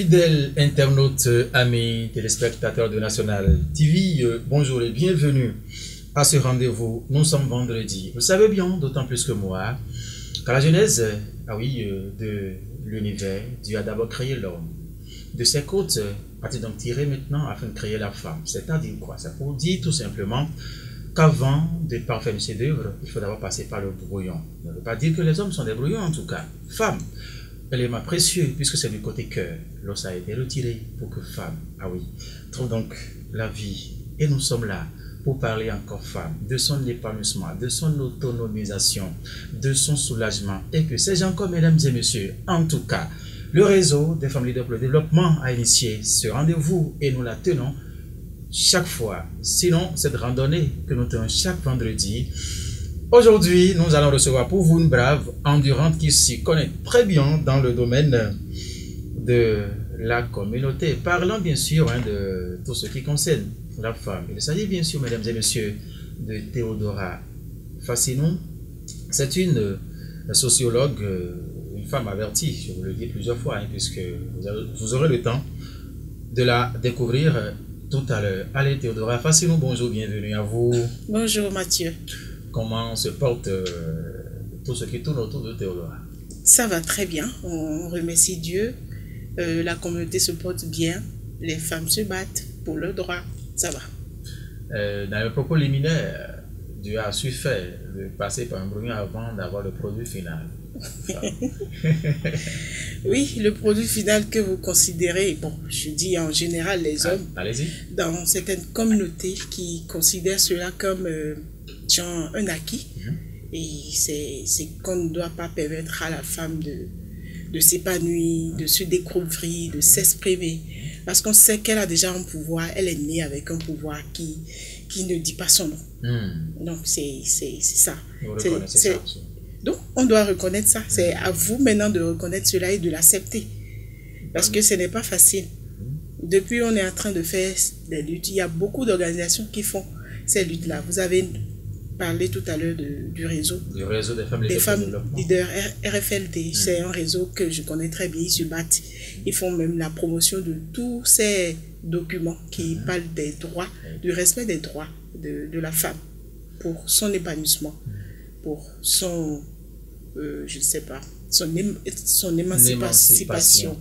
Fidèles internautes, amis, téléspectateurs de National TV, bonjour et bienvenue à ce rendez-vous. Nous sommes vendredi. Vous savez bien, d'autant plus que moi, qu'à la genèse, de l'univers, Dieu a d'abord créé l'homme. De ses côtes, a-t-il donc tiré maintenant afin de créer la femme. C'est-à-dire quoi? C'est pour dire tout simplement qu'avant de parfaire le chef-d'œuvre, il faut d'abord passer par le brouillon. Ça ne veut pas dire que les hommes sont des brouillons en tout cas. Femme, élément précieux puisque c'est du côté cœur. L'os a été retiré pour que femme, trouve donc la vie. Et nous sommes là pour parler encore femme, de son épanouissement, de son autonomisation, de son soulagement. Et que ces gens comme mesdames et messieurs, en tout cas, le réseau des femmes leaders pour le développement a initié ce rendez-vous et nous la tenons chaque fois. Sinon, cette randonnée que nous tenons chaque vendredi. Aujourd'hui, nous allons recevoir pour vous une brave endurante qui s'y connaît très bien dans le domaine de la communauté. Parlant bien sûr de tout ce qui concerne la femme. Il s'agit bien sûr, mesdames et messieurs, de Théodora Fassinou. C'est une sociologue, une femme avertie, je vous le dis plusieurs fois, puisque vous aurez le temps de la découvrir tout à l'heure. Allez, Théodora Fassinou, bonjour, bienvenue à vous. Bonjour Mathieu. Comment se porte tout ce qui tourne autour de Théodora? Ça va très bien, on remercie Dieu. La communauté se porte bien, les femmes se battent pour leurs droits, ça va. Dans le propos liminaire, Dieu a su faire de passer par un brouillon avant d'avoir le produit final. Oui, le produit final que vous considérez, bon, je dis en général les hommes, dans certaines communautés qui considèrent cela comme genre un acquis, et c'est qu'on ne doit pas permettre à la femme de s'épanouir, de se découvrir, de s'exprimer, parce qu'on sait qu'elle a déjà un pouvoir, elle est née avec un pouvoir qui ne dit pas son nom. Donc c'est ça. Vous reconnaissez ça aussi. Donc on doit reconnaître ça, c'est à vous maintenant de reconnaître cela et de l'accepter, parce que ce n'est pas facile. Depuis on est en train de faire des luttes, il y a beaucoup d'organisations qui font ces luttes-là. Vous avez parlé tout à l'heure du réseau. Du réseau des femmes leaders RFLD. C'est un réseau que je connais très bien. Ils se battent. Ils font même la promotion de tous ces documents qui parlent des droits, du respect des droits de la femme pour son épanouissement, pour son, je ne sais pas, son émancipation.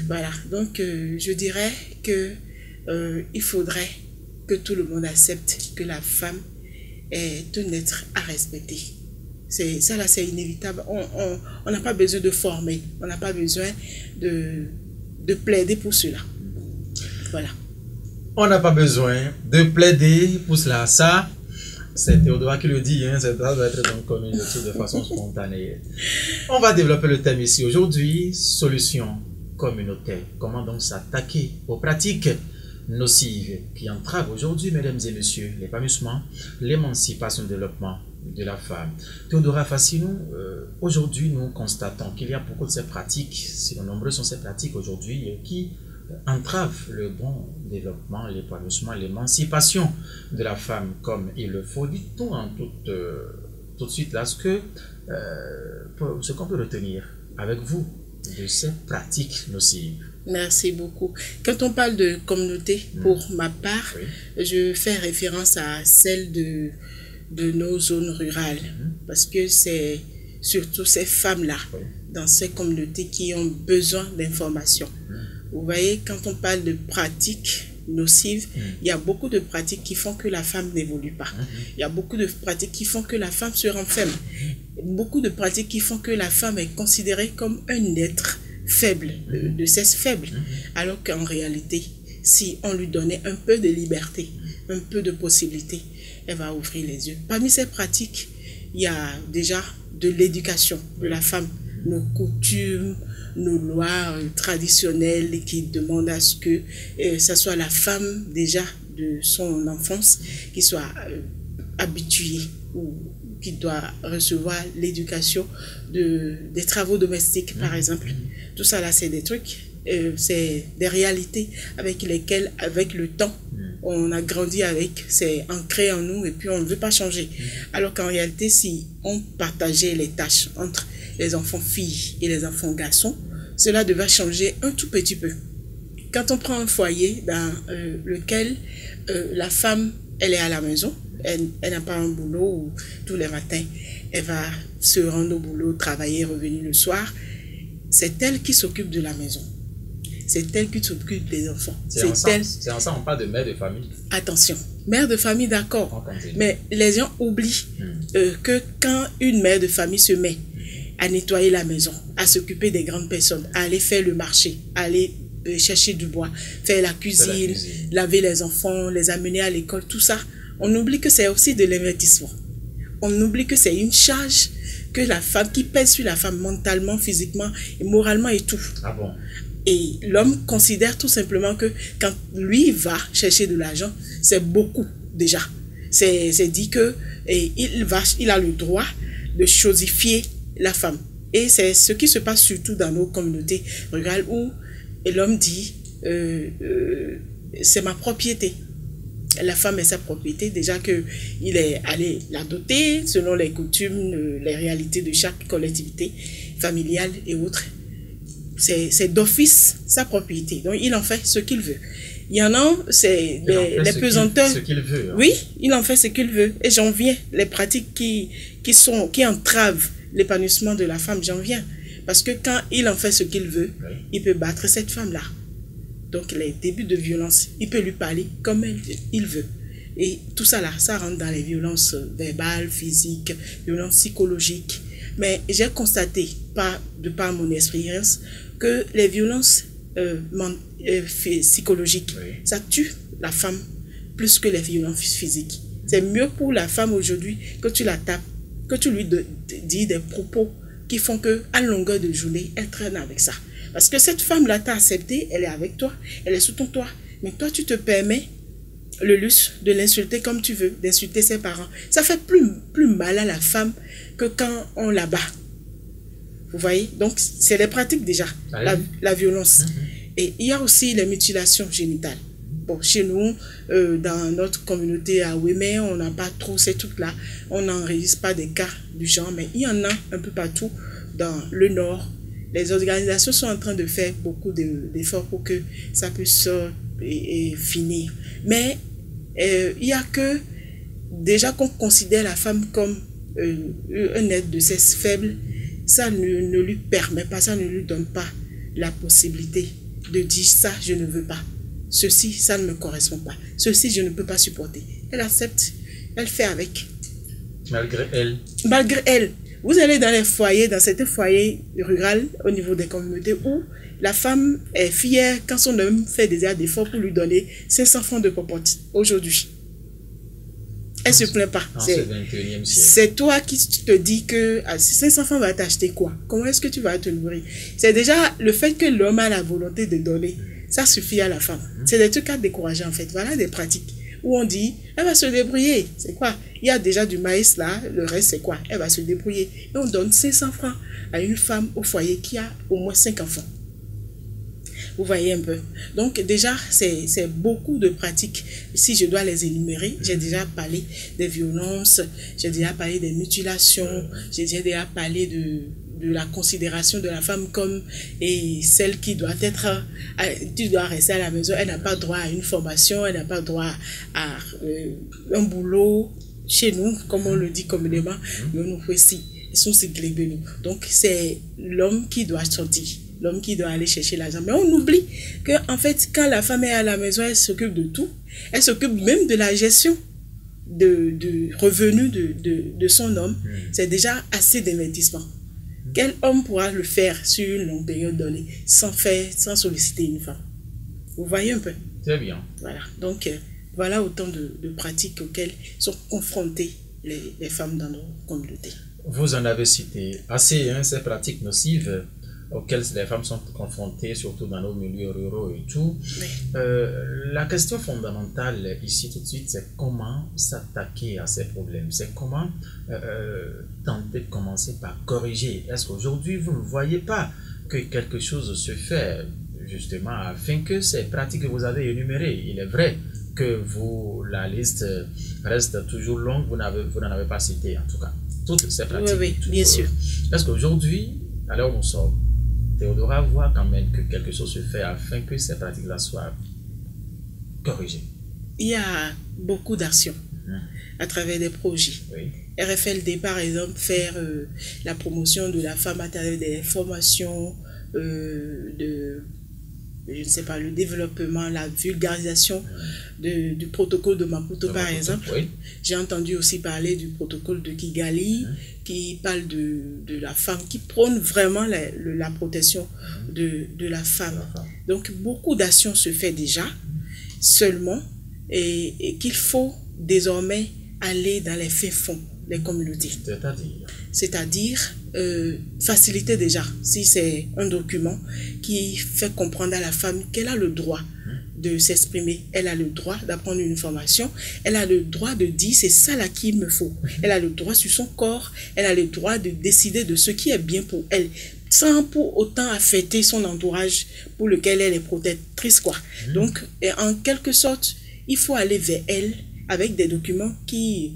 Voilà. Donc, je dirais que il faudrait que tout le monde accepte que la femme est un être à respecter. Ça là, c'est inévitable. On n'a pas besoin de former, on n'a pas besoin de plaider pour cela. Voilà. On n'a pas besoin de plaider pour cela. Ça, c'est Théodora qui le dit, ça doit être donc communauté de façon spontanée. On va développer le thème ici aujourd'hui, solution communautaire. Comment donc s'attaquer aux pratiques nocives qui entravent aujourd'hui, mesdames et messieurs, l'épanouissement, l'émancipation, le développement de la femme. Théodora Fassinou, aujourd'hui nous constatons qu'il y a beaucoup de ces pratiques, si nombreuses sont ces pratiques aujourd'hui qui entravent le bon développement, l'épanouissement, l'émancipation de la femme comme il le faut. Dites-nous tout de suite là ce qu'on peut retenir avec vous de ces pratiques nocives. Merci beaucoup. Quand on parle de communauté, pour ma part, je fais référence à celle de nos zones rurales, parce que c'est surtout ces femmes-là, dans ces communautés, qui ont besoin d'informations. Vous voyez, quand on parle de pratiques nocives, il y a beaucoup de pratiques qui font que la femme n'évolue pas. Il y a beaucoup de pratiques qui font que la femme se renferme. Beaucoup de pratiques qui font que la femme est considérée comme un être faible, de sexe faible, alors qu'en réalité, si on lui donnait un peu de liberté, un peu de possibilité, elle va ouvrir les yeux. Parmi ces pratiques, il y a déjà de l'éducation de la femme, nos coutumes, nos lois traditionnelles qui demandent à ce que ça soit la femme déjà de son enfance qui soit habituée ou qui doit recevoir l'éducation des travaux domestiques, par exemple. Tout ça là, c'est des trucs, c'est des réalités avec lesquelles, avec le temps, on a grandi avec, c'est ancré en nous et puis on ne veut pas changer. Alors qu'en réalité, si on partageait les tâches entre les enfants filles et les enfants garçons, cela devait changer un tout petit peu. quand on prend un foyer dans lequel la femme, elle est à la maison, elle n'a pas un boulot où tous les matins, elle va se rendre au boulot, travailler, revenir le soir, c'est elle qui s'occupe de la maison. C'est elle qui s'occupe des enfants. C'est ensemble, on parle de mère de famille. Attention, mère de famille, d'accord. Mais les gens oublient que quand une mère de famille se met à nettoyer la maison, à s'occuper des grandes personnes, à aller faire le marché, à aller chercher du bois, faire la cuisine, laver les enfants, les amener à l'école, tout ça, on oublie que c'est aussi de l'investissement. On oublie que c'est une charge que la femme, qui pèse sur la femme mentalement, physiquement, et moralement et tout. Ah bon? Et l'homme considère tout simplement que quand lui va chercher de l'argent, c'est beaucoup déjà. C'est dit que il a le droit de chosifier la femme. Et c'est ce qui se passe surtout dans nos communautés rurales où l'homme dit c'est ma propriété. La femme est sa propriété, déjà qu'il est allé la doter selon les coutumes, les réalités de chaque collectivité familiale et autres. C'est d'office sa propriété. Donc, il en fait ce qu'il veut. Il y en a, c'est les pesanteurs. Ce qu'il veut. Hein. Oui, il en fait ce qu'il veut. Et j'en viens. Les pratiques qui entravent l'épanouissement de la femme, j'en viens. Parce que quand il en fait ce qu'il veut, il peut battre cette femme-là. Donc, les débuts de violence, il peut lui parler comme il veut. Et tout ça là, ça rentre dans les violences verbales, physiques, violences psychologiques. Mais j'ai constaté, de par mon expérience, que les violences psychologiques, ça tue la femme plus que les violences physiques. C'est mieux pour la femme aujourd'hui que tu la tapes, que tu lui dis des propos qui font qu'à longueur de journée, elle traîne avec ça. Parce que cette femme-là t'a accepté, elle est avec toi, elle est sous ton toit. Mais toi, tu te permets le luxe de l'insulter comme tu veux, d'insulter ses parents. Ça fait plus mal à la femme que quand on la bat. Vous voyez? Donc, c'est les pratiques déjà, la violence. Et il y a aussi les mutilations génitales. Bon, chez nous, dans notre communauté à Ouémé, on n'a pas trop ces trucs-là. On n'enregistre pas des cas du genre, mais il y en a un peu partout dans le Nord. Les organisations sont en train de faire beaucoup d'efforts pour que ça puisse finir. Mais il n'y a que, déjà qu'on considère la femme comme un être de sexe faible, ça ne lui permet pas, ça ne lui donne pas la possibilité de dire ça, je ne veux pas. Ceci, ça ne me correspond pas. Ceci, je ne peux pas supporter. Elle accepte, elle fait avec. Malgré elle. Malgré elle. Vous allez dans les foyers, dans certains foyers ruraux au niveau des communautés où la femme est fière quand son homme fait des efforts pour lui donner 500 francs de popote aujourd'hui. Elle ne se plaint pas. C'est toi qui te dis que 500 francs va t'acheter quoi? Comment est-ce que tu vas te nourrir? C'est déjà le fait que l'homme a la volonté de donner. Ça suffit à la femme. C'est des trucs à décourager en fait. Voilà des pratiques où on dit, elle va se débrouiller. C'est quoi? Il y a déjà du maïs là, le reste c'est quoi? Elle va se débrouiller. Et on donne 500 francs à une femme au foyer qui a au moins 5 enfants. Vous voyez un peu. Donc déjà, c'est beaucoup de pratiques. Si je dois les énumérer, j'ai déjà parlé des violences, j'ai déjà parlé des mutilations, j'ai déjà parlé de la considération de la femme comme celle qui doit tu dois rester à la maison, elle n'a pas droit à une formation, elle n'a pas droit à un boulot. Chez nous, comme on le dit communément, nous voici, ils sont siglés. Donc c'est l'homme qui doit sortir, l'homme qui doit aller chercher l'argent. Mais on oublie que en fait, quand la femme est à la maison, elle s'occupe de tout, elle s'occupe même de la gestion de revenus de son homme. C'est déjà assez d'investissement. Quel homme pourra le faire sur une longue période donnée sans solliciter une femme? Vous voyez un peu? Très bien. Voilà. Donc, voilà autant de pratiques auxquelles sont confrontées les femmes dans nos communautés. Vous en avez cité assez, ces pratiques nocives auxquelles les femmes sont confrontées, surtout dans nos milieux ruraux et tout. Oui. La question fondamentale ici tout de suite, c'est comment s'attaquer à ces problèmes. C'est comment tenter de commencer par corriger. Est-ce qu'aujourd'hui, vous ne voyez pas que quelque chose se fait justement afin que ces pratiques que vous avez énumérées, il est vrai que la liste reste toujours longue, vous n'en avez pas cité en tout cas toutes ces pratiques. Oui, bien sûr. Est-ce qu'aujourd'hui, à l'heure où nous sommes, Théodora voit quand même que quelque chose se fait afin que ces pratiques-là soient corrigées. Il y a beaucoup d'actions à travers des projets. Oui. RFLD, par exemple, faire la promotion de la femme à travers des formations, je ne sais pas, le développement, la vulgarisation du protocole de Maputo, par exemple. Oui. J'ai entendu aussi parler du protocole de Kigali, qui parle de la femme, qui prône vraiment la protection de la femme. Donc, beaucoup d'actions se fait déjà, seulement, et qu'il faut désormais aller dans les faits fonds des communautés. C'est-à-dire faciliter déjà, si c'est un document qui fait comprendre à la femme qu'elle a le droit de s'exprimer, elle a le droit d'apprendre une formation, elle a le droit de dire c'est ça là qu'il me faut, elle a le droit sur son corps, elle a le droit de décider de ce qui est bien pour elle, sans pour autant affecter son entourage pour lequel elle est protectrice, quoi. Donc, en quelque sorte, il faut aller vers elle avec des documents qui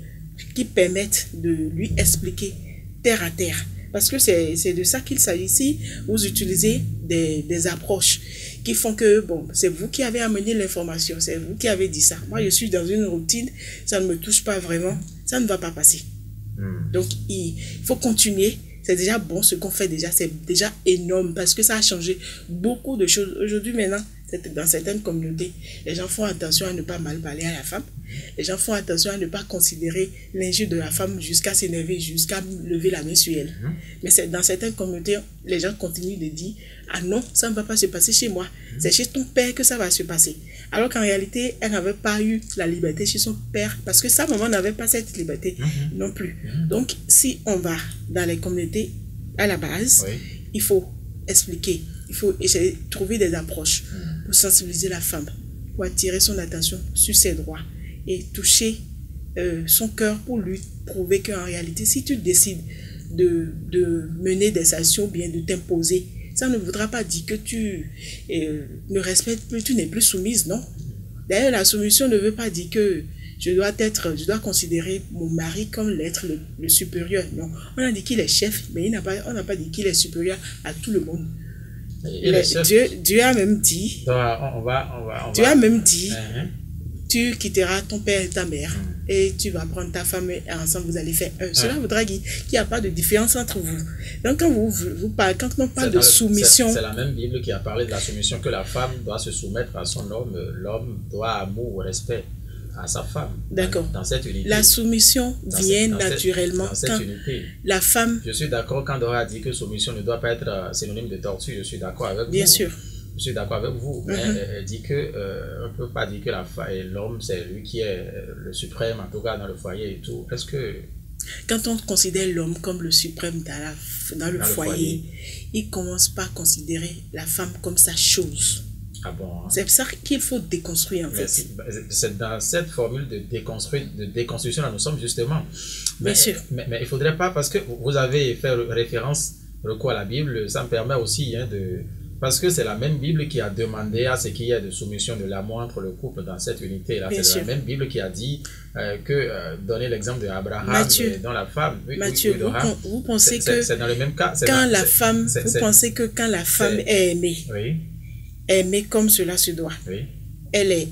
permettent de lui expliquer terre à terre. Parce que c'est de ça qu'il s'agit ici. Vous utilisez des approches qui font que, bon, c'est vous qui avez amené l'information, c'est vous qui avez dit ça. Moi, je suis dans une routine, ça ne me touche pas vraiment, ça ne va pas passer. Donc, il faut continuer. C'est déjà bon, ce qu'on fait déjà, c'est déjà énorme parce que ça a changé beaucoup de choses. Aujourd'hui, maintenant, dans certaines communautés, les gens font attention à ne pas mal parler à la femme. Les gens font attention à ne pas considérer l'injure de la femme jusqu'à s'énerver, jusqu'à lever la main sur elle. Mais dans certaines communautés, les gens continuent de dire « Ah non, ça ne va pas se passer chez moi. C'est chez ton père que ça va se passer. » Alors qu'en réalité, elle n'avait pas eu la liberté chez son père parce que sa maman n'avait pas cette liberté non plus. Donc, si on va dans les communautés à la base, il faut expliquer, il faut essayer de trouver des approches pour sensibiliser la femme, pour attirer son attention sur ses droits et toucher son cœur pour lui prouver qu'en réalité, si tu décides de mener des actions ou bien de t'imposer, ça ne voudra pas dire que tu ne respectes plus, tu n'es plus soumise, non. D'ailleurs, la soumission ne veut pas dire que je dois considérer mon mari comme l'être le supérieur. Non, on a dit qu'il est chef, mais on n'a pas dit qu'il est supérieur à tout le monde. Dieu a même dit, Dieu a même dit, tu quitteras ton père et ta mère et tu vas prendre ta femme et ensemble vous allez faire un. Cela voudra dire qu'il n'y a pas de différence entre vous. Donc quand quand on parle de soumission, c'est la même Bible qui a parlé de la soumission, que la femme doit se soumettre à son homme, l'homme doit amour, respect à sa femme. D'accord. Dans cette unité. La soumission vient naturellement quand la femme... Je suis d'accord quand Dora dit que soumission ne doit pas être synonyme de torture. Je suis d'accord avec vous. Bien sûr. Je suis d'accord avec vous. Mais elle dit que on ne peut pas dire que l'homme, c'est lui qui est le suprême, en tout cas dans le foyer et tout. Est-ce que... Quand on considère l'homme comme le suprême dans le foyer, il ne commence pas à considérer la femme comme sa chose. Ah bon, hein? C'est ça qu'il faut déconstruire en fait. C'est dans cette formule de déconstruction là nous sommes justement. Mais, bien sûr. Mais il ne faudrait pas, parce que vous avez fait référence, recours à la Bible, ça me permet aussi parce que c'est la même Bible qui a demandé à ce qu'il y ait de soumission de l'amour entre le couple dans cette unité là. C'est la même Bible qui a dit donner l'exemple d'Abraham dans la femme. Mathieu, vous pensez que c'est dans le même cas. Vous pensez que quand la femme est aimée, aimée comme cela se doit, elle est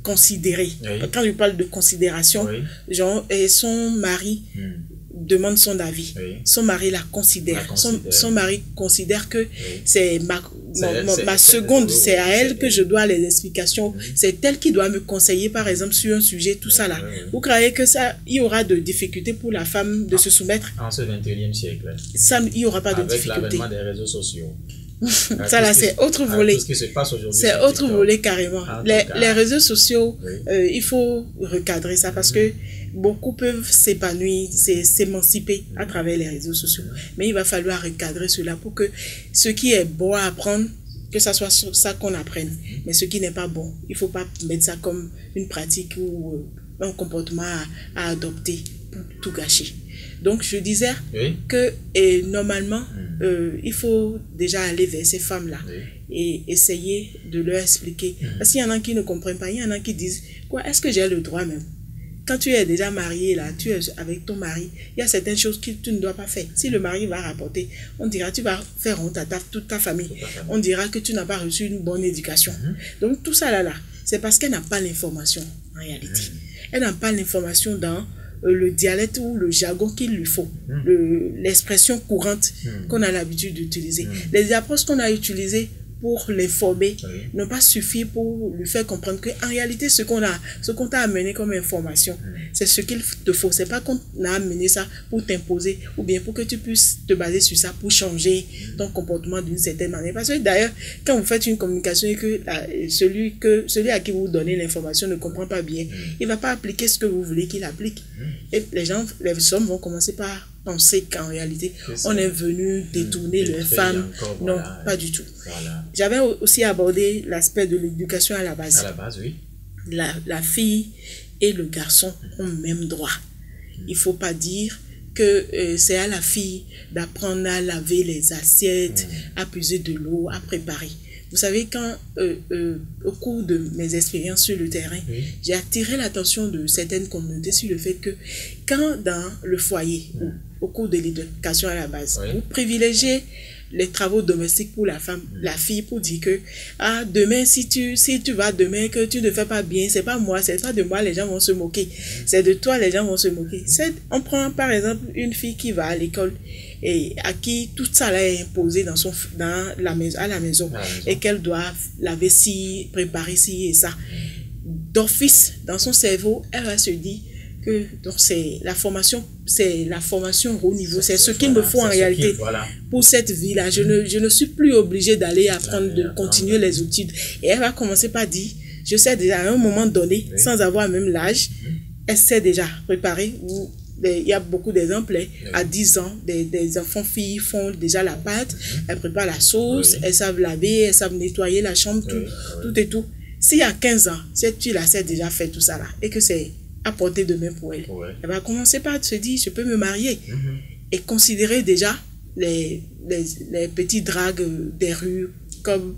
considérée. Quand je parle de considération, genre, son mari demande son avis, son mari la considère, son mari considère que c'est ma seconde, c'est à elle que je dois les explications, c'est elle qui doit me conseiller par exemple sur un sujet, tout ça là. Vous croyez que ça, il y aura de difficultés pour la femme de se soumettre? En ce 21e siècle, ça, il n'y aura pas de difficultés. Avec l'avènement des réseaux sociaux. Ça là, c'est autre volet. C'est autre volet carrément. Les réseaux sociaux, il faut recadrer ça parce que beaucoup peuvent s'épanouir, s'émanciper à travers les réseaux sociaux. Mais il va falloir recadrer cela pour que ce qui est bon à apprendre, que ça soit ça qu'on apprenne. Mais ce qui n'est pas bon, il ne faut pas mettre ça comme une pratique ou un comportement à adopter pour tout gâcher. Donc, je disais que normalement, il faut déjà aller vers ces femmes-là et essayer de leur expliquer. Parce qu'il y en a qui ne comprennent pas, il y en a qui disent, quoi, est-ce que j'ai le droit même? quand tu es déjà marié, là, tu es avec ton mari, il y a certaines choses que tu ne dois pas faire. Si le mari va rapporter, on dira tu vas faire honte à toute ta famille. On dira que tu n'as pas reçu une bonne éducation. Donc tout ça là, c'est parce qu'elle n'a pas l'information en réalité. Elle n'a pas l'information dans le dialecte ou le jargon qu'il lui faut, l'expression courante qu'on a l'habitude d'utiliser. Les approches qu'on a utilisées pour l'informer n'ont pas suffi pour lui faire comprendre qu'en réalité, ce qu'on t'a amené comme information, c'est ce qu'il te faut. C'est pas qu'on a amené ça pour t'imposer ou bien pour que tu puisses te baser sur ça pour changer ton comportement d'une certaine manière. Parce que d'ailleurs, quand vous faites une communication et que celui à qui vous donnez l'information ne comprend pas bien, il va pas appliquer ce que vous voulez qu'il applique. Et les hommes vont commencer par penser qu'en réalité, on est venu détourner les femmes. Non, pas du tout. Voilà. J'avais aussi abordé l'aspect de l'éducation à la base. À la base, oui. La fille et le garçon ont même droit. Il ne faut pas dire que c'est à la fille d'apprendre à laver les assiettes, à puiser de l'eau, à préparer. Vous savez, quand au cours de mes expériences sur le terrain, j'ai attiré l'attention de certaines communautés sur le fait que quand dans le foyer, au cours de l'éducation à la base, vous privilégiez les travaux domestiques pour la femme, la fille, pour dire que demain, si tu vas demain, que tu ne fais pas bien, c'est pas moi, c'est pas de moi, les gens vont se moquer. C'est de toi, les gens vont se moquer. On prend par exemple une fille qui va à l'école et à qui tout ça là est imposé à la maison et qu'elle doit laver ci, préparer ci et ça. D'office, dans son cerveau, elle va se dire que donc c'est la formation au niveau, c'est ce qu'il me faut en réalité pour cette vie-là. Je ne suis plus obligée d'aller apprendre, de continuer les études. Et elle va commencer par dire, je sais déjà à un moment donné, sans avoir même l'âge, elle sait déjà préparer. Il y a beaucoup d'exemples. À 10 ans, des enfants filles font déjà la pâte, elles préparent la sauce, elles savent laver, elles savent nettoyer la chambre, tout et tout. Si à 15 ans, cette fille-là sait déjà faire tout ça là, et que c'est à portée de main pour elle, elle va commencer par se dire, je peux me marier. Et considérer déjà les petits dragues des rues comme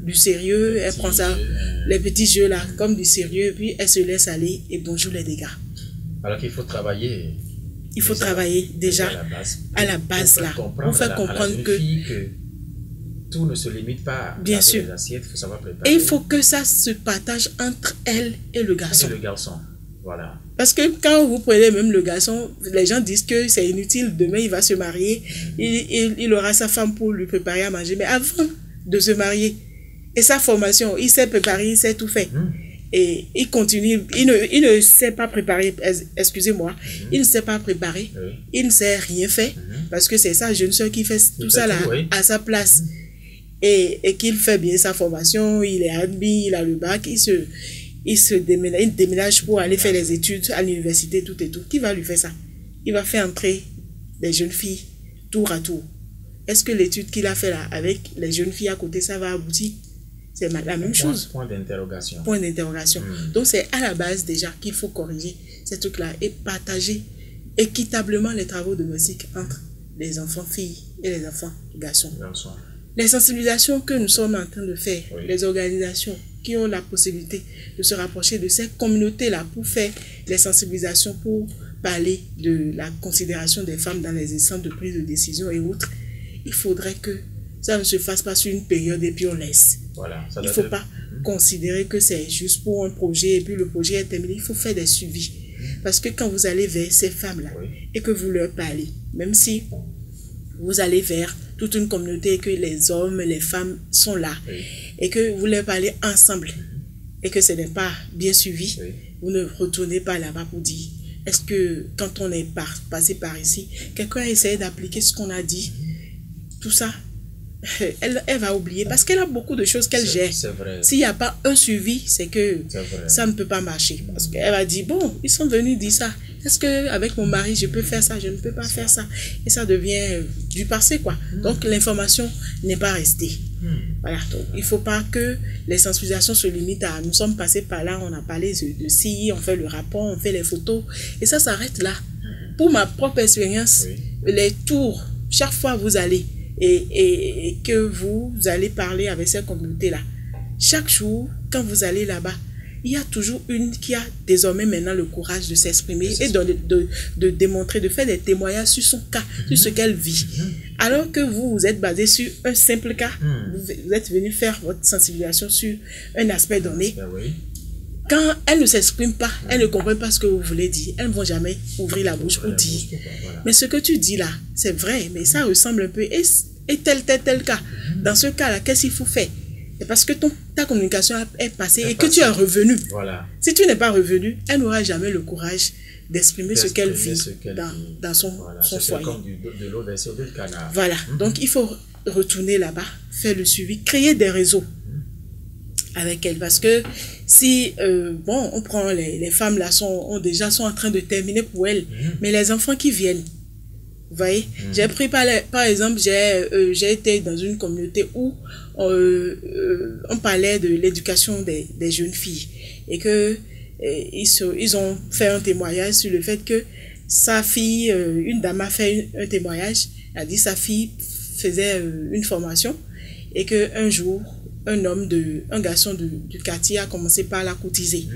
du sérieux. Elle prend ça, les petits jeux là, comme du sérieux, puis elle se laisse aller et bonjour les dégâts. Alors qu'il faut travailler. Il faut travailler déjà à la base là, pour faire comprendre que tout ne se limite pas à bien sûr. Les assiettes, il faut savoir préparer. Et il faut que ça se partage entre elle et le garçon. Voilà. Parce que quand vous prenez même le garçon, les gens disent que c'est inutile, demain il va se marier, il aura sa femme pour lui préparer à manger. Mais avant de se marier, et sa formation, il sait préparer, il sait tout faire. Et il continue, il ne sait pas préparer, excusez-moi, il ne sait pas préparer, il ne sait rien faire, parce que c'est sa jeune soeur qui fait tout ça là, à sa place. Et qu'il fait bien sa formation, il est admis, il a le bac, il déménage pour aller faire les études à l'université, tout et tout. Qui va lui faire ça? Il va faire entrer les jeunes filles tour à tour. Est-ce que l'étude qu'il a fait là, avec les jeunes filles à côté, ça va aboutir? C'est la même chose. Point d'interrogation. Point d'interrogation. Donc c'est à la base déjà qu'il faut corriger ces trucs-là et partager équitablement les travaux domestiques entre les enfants filles et les enfants garçons. Les sensibilisations que nous sommes en train de faire, les organisations qui ont la possibilité de se rapprocher de ces communautés-là pour faire les sensibilisations, pour parler de la considération des femmes dans les instances de prise de décision et autres, il faudrait que ça ne se fasse pas sur une période et puis on laisse. Il ne faut pas considérer que c'est juste pour un projet et puis le projet est terminé. Il faut faire des suivis. Parce que quand vous allez vers ces femmes-là et que vous leur parlez, même si vous allez vers toute une communauté et que les hommes et les femmes sont là et que vous leur parlez ensemble et que ce n'est pas bien suivi, vous ne retournez pas là-bas pour dire est-ce que quand on est passé par ici, quelqu'un a essayé d'appliquer ce qu'on a dit, tout ça. Elle va oublier parce qu'elle a beaucoup de choses qu'elle gère. S'il n'y a pas un suivi, c'est que ça ne peut pas marcher. Parce qu'elle va dire, bon, ils sont venus dire ça. Est-ce qu'avec mon mari, je peux faire ça? Je ne peux pas faire ça. Et ça devient du passé, quoi. Donc, l'information n'est pas restée. Voilà. Donc, il ne faut pas que les sensibilisations se limitent à nous sommes passés par là, on a parlé de ci, on fait le rapport, on fait les photos. Et ça s'arrête là. Pour ma propre expérience, les tours, chaque fois vous allez et que vous allez parler avec cette communauté-là. Chaque jour, quand vous allez là-bas, il y a toujours une qui a désormais maintenant le courage de s'exprimer et de démontrer, de faire des témoignages sur son cas, sur ce qu'elle vit. Alors que vous êtes basé sur un simple cas, vous êtes venu faire votre sensibilisation sur un aspect donné. Quand elles ne s'expriment pas, elles ne comprennent pas ce que vous voulez dire, elles ne vont jamais ouvrir la bouche pour dire. Mais ce que tu dis là, c'est vrai, mais ça ressemble un peu. Et tel cas. Dans ce cas-là, qu'est-ce qu'il faut faire? C'est parce que ta communication est passée et que tu es revenu. Si tu n'es pas revenu, elle n'aura jamais le courage d'exprimer ce qu'elle vit dans son foyer. Comme de l'eau versée au canard. Voilà. Donc, il faut retourner là-bas, faire le suivi, créer des réseaux avec elle. Parce que si, on prend les femmes là, sont en train de terminer pour elles, mais les enfants qui viennent, vous voyez, j'ai pris par exemple, j'ai été dans une communauté où on parlait de l'éducation des jeunes filles et que ils ont fait un témoignage sur le fait que sa fille, une dame a fait un témoignage, elle a dit sa fille faisait une formation et qu'un jour, un garçon du quartier a commencé par la courtiser.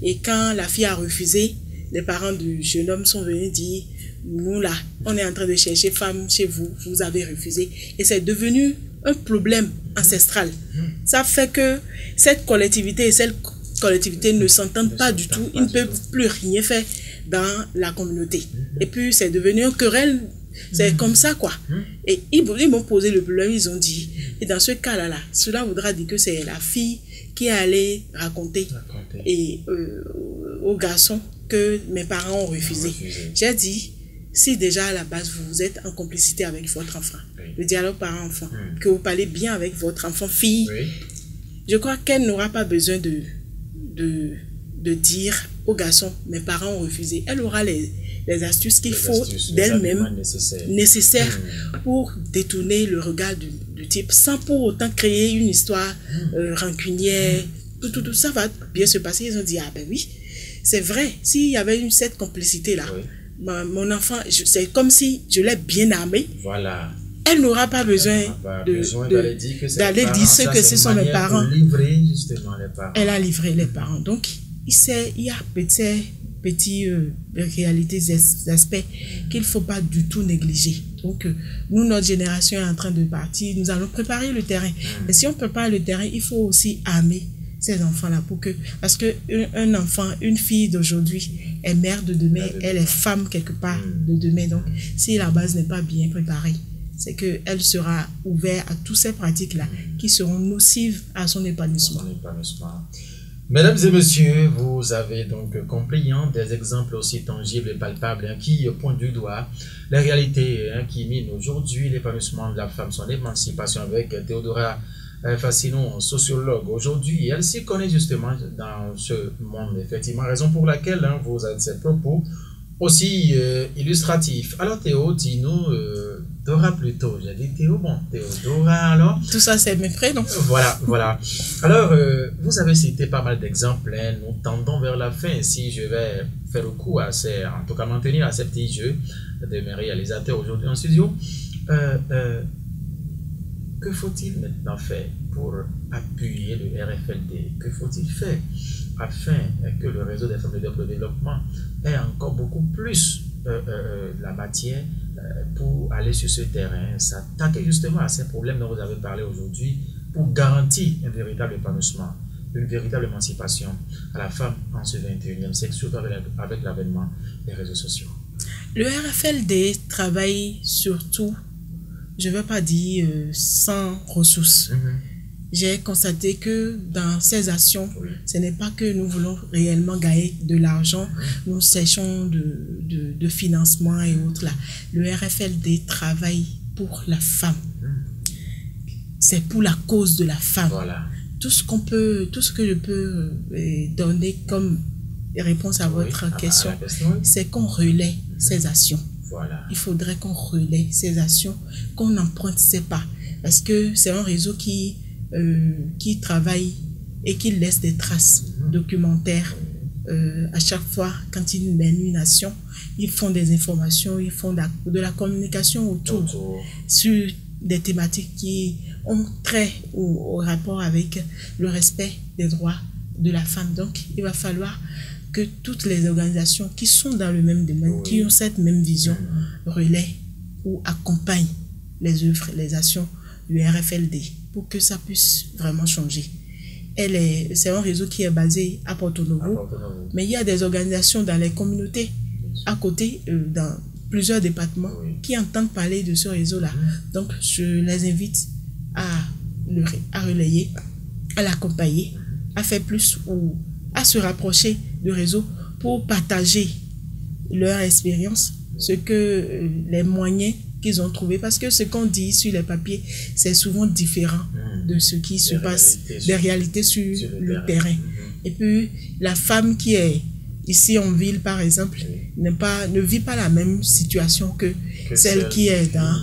Et quand la fille a refusé, les parents du jeune homme sont venus dire, nous là, on est en train de chercher femme chez vous, vous avez refusé. Et c'est devenu un problème ancestral. Ça fait que cette collectivité et cette collectivité ne s'entendent pas du tout, ils ne peuvent plus rien faire dans la communauté. Et puis c'est devenu une querelle, c'est comme ça quoi. Et ils m'ont posé le problème, ils ont dit, et dans ce cas-là, cela voudra dire que c'est la fille qui est allée raconter au garçon que mes parents ont refusé. J'ai dit, si déjà à la base vous êtes en complicité avec votre enfant, le dialogue parent-enfant, que vous parlez bien avec votre enfant-fille, je crois qu'elle n'aura pas besoin de dire au garçon, mes parents ont refusé. Elle aura les astuces qu'il faut d'elle-même nécessaires pour détourner le regard du type sans pour autant créer une histoire rancunière. Tout ça va bien se passer. Ils ont dit, ah ben oui, c'est vrai, s'il y avait cette complicité-là, mon enfant, c'est comme si je l'ai bien armé. Voilà. Elle n'aura pas besoin d'aller dire ce que ce sont mes parents. Livrer justement les parents. Elle a livré les parents. Donc, il y a petits réalités, aspects qu'il ne faut pas du tout négliger. Donc, nous, notre génération est en train de partir. Nous allons préparer le terrain. Et si on prépare le terrain, il faut aussi armer ces enfants-là parce que un enfant, une fille d'aujourd'hui est mère de demain, elle est femme quelque part de demain. Donc, si la base n'est pas bien préparée, c'est qu'elle sera ouverte à toutes ces pratiques-là qui seront nocives à son épanouissement. Mesdames et messieurs, vous avez donc compris des exemples aussi tangibles et palpables qui pointent du doigt la réalité qui mine aujourd'hui l'épanouissement de la femme, son émancipation avec Théodora Fassinon, sociologue aujourd'hui. Elle s'y connaît justement dans ce monde, effectivement, raison pour laquelle vous avez ces propos aussi illustratifs. Alors Théo, dis-nous, Dora plutôt, j'ai dit Théo, bon, Théodora alors. Tout ça c'est mes prénoms. Voilà. Alors, vous avez cité pas mal d'exemples, nous tendons vers la fin, si je vais faire recours à en tout cas maintenir à ces petits jeux de mes réalisateurs aujourd'hui en studio. Que faut-il maintenant faire pour appuyer le RFLD? Que faut-il faire afin que le réseau des femmes de développement ait encore beaucoup plus la matière pour aller sur ce terrain, s'attaquer justement à ces problèmes dont vous avez parlé aujourd'hui pour garantir un véritable épanouissement, une véritable émancipation à la femme en ce 21e siècle, surtout avec l'avènement des réseaux sociaux? Le RFLD travaille surtout, je ne veux pas dire sans ressources. J'ai constaté que dans ces actions, ce n'est pas que nous voulons réellement gagner de l'argent, nous cherchons de financement et autres là. Le RFLD travaille pour la femme. C'est pour la cause de la femme. Voilà. Tout ce que je peux donner comme réponse à votre question, c'est qu'on relaie ces actions. Voilà. Il faudrait qu'on relaie ces actions, qu'on n'emprunte ces pas. Parce que c'est un réseau qui travaille et qui laisse des traces documentaires. À chaque fois, quand ils mènent une action, ils font des informations, ils font de la communication autour sur des thématiques qui ont trait au rapport avec le respect des droits de la femme. Donc, il va falloir que toutes les organisations qui sont dans le même domaine, qui ont cette même vision, relaient ou accompagnent les œuvres, les actions du RFLD pour que ça puisse vraiment changer. C'est un réseau qui est basé à Porto Novo, mais il y a des organisations dans les communautés à côté, dans plusieurs départements, qui entendent parler de ce réseau-là. Donc, je les invite à relayer, à l'accompagner, à faire plus ou à se rapprocher du réseau pour partager leur expérience, les moyens qu'ils ont trouvés, parce que ce qu'on dit sur les papiers, c'est souvent différent de ce qui se passe, des réalités sur le terrain. Et puis, la femme qui est ici en ville, par exemple, ne vit pas la même situation que celle qui est dans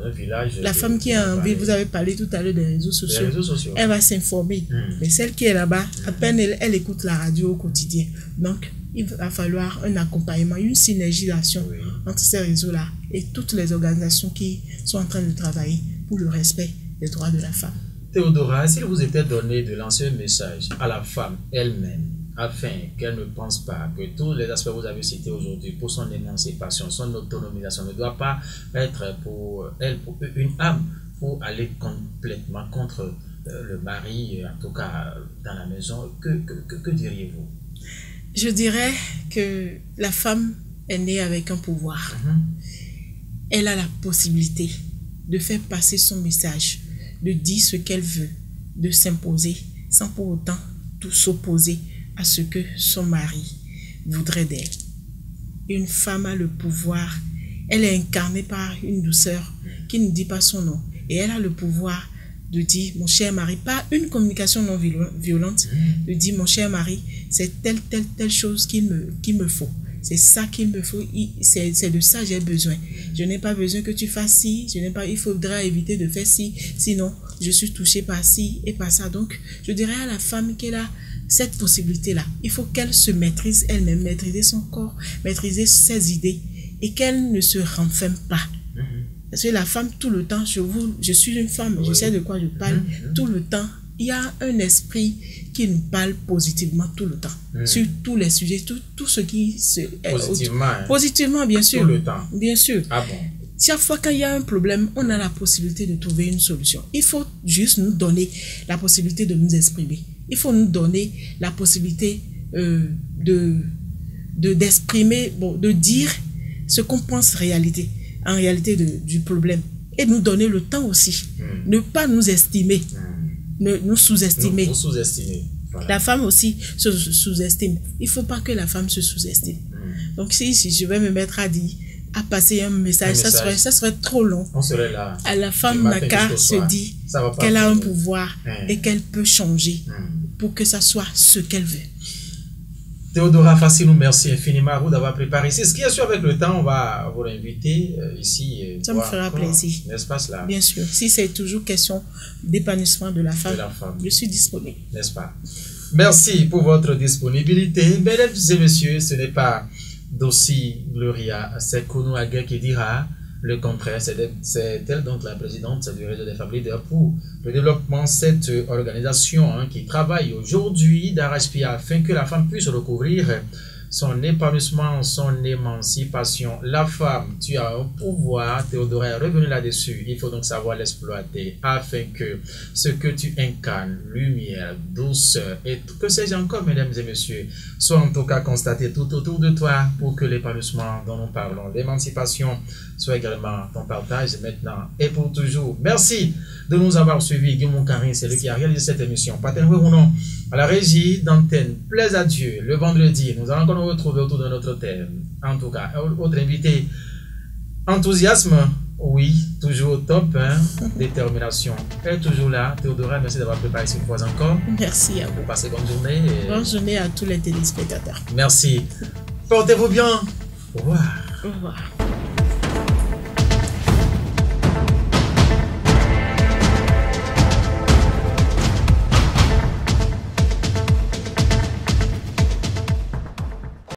un village. La femme qui est en ville, vous avez parlé tout à l'heure des réseaux sociaux, elle va s'informer. Mais celle qui est là-bas, à peine elle écoute la radio au quotidien. Donc, il va falloir un accompagnement, une synergie d'action entre ces réseaux-là et toutes les organisations qui sont en train de travailler pour le respect des droits de la femme. Théodora, s'il vous était donné de lancer un message à la femme elle-même, afin qu'elle ne pense pas que tous les aspects que vous avez cités aujourd'hui pour son émancipation, son autonomisation, ne doit pas être pour elle, pour une âme, pour aller complètement contre le mari, en tout cas dans la maison, que diriez-vous? Je dirais que la femme est née avec un pouvoir. Elle a la possibilité de faire passer son message, de dire ce qu'elle veut, de s'imposer sans pour autant tout s'opposer à ce que son mari voudrait d'elle. Une femme a le pouvoir, elle est incarnée par une douceur qui ne dit pas son nom. Et elle a le pouvoir de dire, mon cher mari, pas une communication non violente, de dire, mon cher mari, c'est telle chose qu'il me faut. C'est ça qu'il me faut, c'est de ça j'ai besoin. Je n'ai pas besoin que tu fasses ci, il faudra éviter de faire ci, sinon je suis touchée par ci et par ça. Donc, je dirais à la femme qu'elle a cette possibilité-là. Il faut qu'elle se maîtrise elle-même, maîtriser son corps, maîtriser ses idées et qu'elle ne se renferme pas. Parce que la femme, tout le temps, je suis une femme, je sais de quoi je parle, tout le temps, il y a un esprit qui nous parle positivement tout le temps, sur tous les sujets, tout ce qui se... Positivement, bien sûr. Tout le temps. Bien sûr. Ah bon? Chaque fois qu'il y a un problème, on a la possibilité de trouver une solution. Il faut juste nous donner la possibilité de nous exprimer. Il faut nous donner la possibilité d'exprimer, de dire ce qu'on pense en réalité du problème. Et nous donner le temps aussi. Ne pas nous estimer. Nous sous-estimer. Nous sous-estimer. Voilà. La femme aussi se sous-estime. Il ne faut pas que la femme se sous-estime. Donc si je vais me mettre à passer un message, ça serait trop long. On serait là. À la femme n'a qu'à se dire qu'elle a un pouvoir et qu'elle peut changer pour que ça soit ce qu'elle veut. Théodora Fassi, nous merci infiniment à vous d'avoir préparé ici. Ce qui est sûr, avec le temps, on va vous inviter ici. Ça me fera plaisir. N'est-ce pas cela? Bien sûr. Si c'est toujours question d'épanouissement de la femme, je suis disponible. N'est-ce pas? Merci pour votre disponibilité. Mesdames et messieurs, ce n'est pas Dossi Gloria Sekounou Aguer qui dira le contraire. C'est elle donc la présidente du réseau des femmes leaders pour le développement de cette organisation qui travaille aujourd'hui d'arrache-pied afin que la femme puisse recouvrir son épanouissement, son émancipation. La femme, tu as un pouvoir, Théodora est revenu là-dessus. Il faut donc savoir l'exploiter afin que ce que tu incarnes, lumière, douceur et tout que sais-je encore, mesdames et messieurs, soit en tout cas constaté tout autour de toi pour que l'épanouissement dont nous parlons, l'émancipation, soit également ton partage maintenant et pour toujours. Merci de nous avoir suivis. Guillaume Karin, c'est lui qui a réalisé cette émission. Paten Rounon à la régie d'antenne. Plaise à Dieu. Le vendredi, nous allons encore nous retrouver autour de notre thème. En tout cas, autre invité, enthousiasme, oui, toujours au top, détermination est toujours là. Théodora, merci d'avoir préparé cette fois encore. Merci à vous. Vous passez bonne journée. Bonne journée à tous les téléspectateurs. Merci. Portez-vous bien. Au revoir. Au revoir.